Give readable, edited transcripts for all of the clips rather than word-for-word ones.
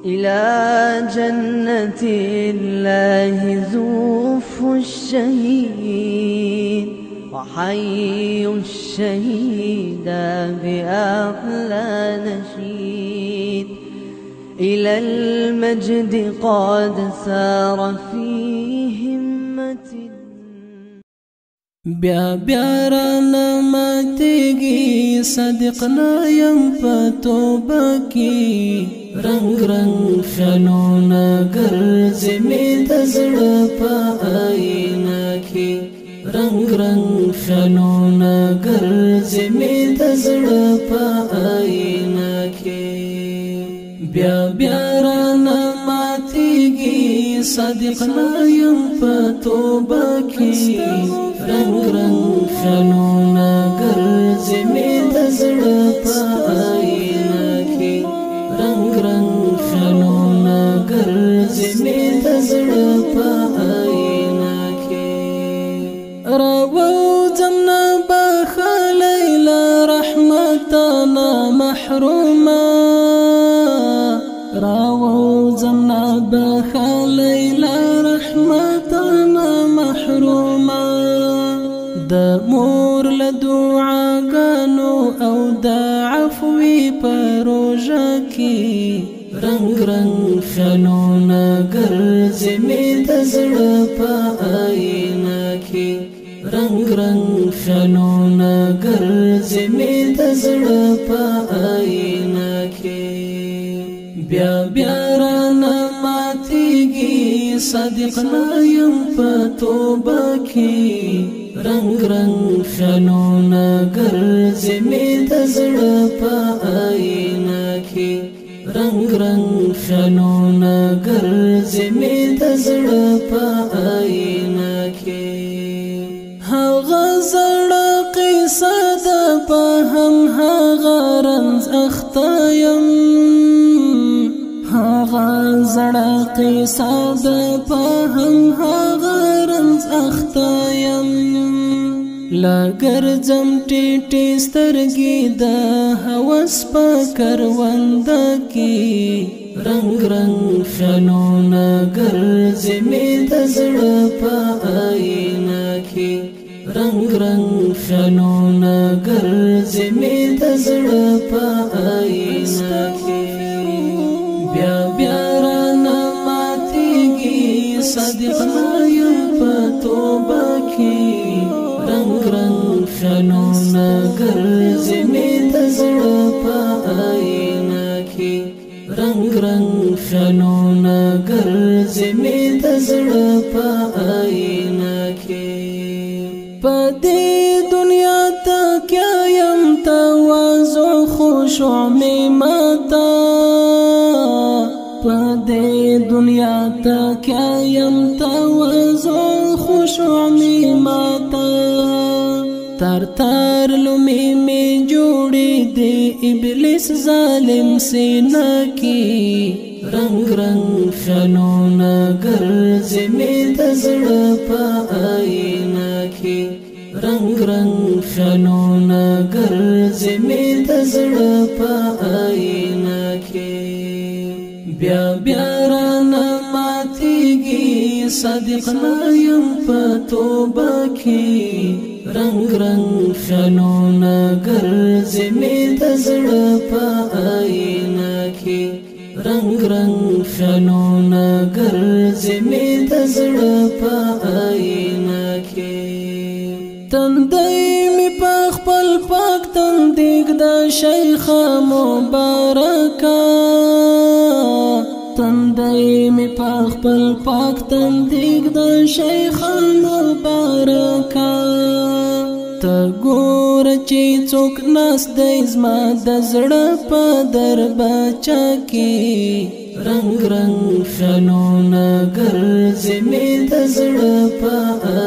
إلى جنة الله زوف الشهيد وحي الشهيد بأحلى نشيد. إلى المجد قد سار في همة بیا بیا رانا ماتیگی صدقنا یم پتوبه کی رنگ رنگ خیالونه گرزی می دزړه په آینه کی رنگ رنگ خیالونه گرزی می دزړه په آینه کی بیا بیا رانا ماتیگی صدقنا یم پتوبه کی رنگ رنگ خیالونه گرزی می دزړه په آینه کی رنگ رنگ خیالونه گرزی می دزړه په آینه کی راوځم نه بخلی له رحمتنا محرومه راوځم نه بخلی له رحمتنا محرومه د مور له دعاګانو او د عفوي پروژه کې رنگ رنگ خیالونه ګرځي مې د زړه په آینه کې رنگ رنگ خیالونه ګرځي مې د زړه په آینه کې بیا بیا رانه ماتیږي صادقنا یم په توبه کې رنگ رنگ خیالونه ګرځي مې د زړه په آینه کې رنگ رنگ خیالونه ګرځي مې د زړه په آینه کې هغه زړه قصه ده په هم هغه رنځ اخته یم هغه زړه قصه ده په هم هغه رنځ اخته یم لګرځم ټیټې سترګې د هوس په کرونده کې رنگ رنگ خیالونه ګرځي مې د زړه په آینه کې رنگ رنگ خیالونه ګرځي مې د زړه په آینه کې بیا بیا رانه ماتیږي صادقنا یم په توبه کې رنگ رنگ خیالونه ګرځي مې د زړه په آینه کې رنگ رنگ خیالونه ګرځي مې د زړه په آینه کې په دې دنیا ته کیا یم تواضع خشوع مې ماته په دې دنیا ته کیا یم تواضع خشوع مې ماته تر تر لومې مې جوړې دې ابلیس ظالم سینه کې رنگ رنگ خیالونه ګرځي مې د زړه په آینه کې رنگ رنگ خیالونه ګرځي مې د زړه په آینه کې بیا بیا رانه ماتیږي صادقنا یم په توبه کې رنگ رنگ خیالونه ګرځي مې د زړه په آینه کې رنگ رنگ خیالونه ګرځي مې د زړه په آینه کې تندی مې په خپل پاک تندیک د شیخ مبارکه تندی مې په خپل پاک تندیک د شیخ مبارکه ته ګوره چې څوک ناست دی زما د زړه په دربچه کې رنگ رنگ خیالونه ګرځي مې د زړه په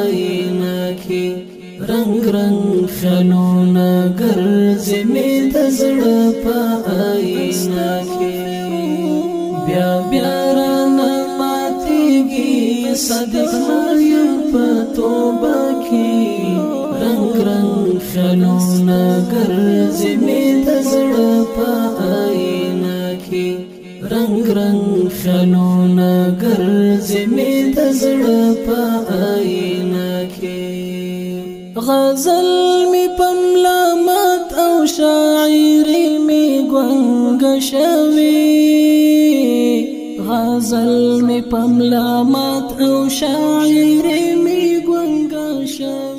آینه کې رنگ رنگ خیالونه ګرځي مې د زړه په آینه کې بیا بیا رانه ماتیږي صادقنا یم په توبه کې رنگ رنگ خیالونه ګرځي مې د زړه په آینه کې رنگ رنگ رنگ خیالونه ګرځي مې د زړه په آینه کې غزل می پملامت او شاعری می ګونګ شوی غزل می پملامت او شاعری می ګونګ شوی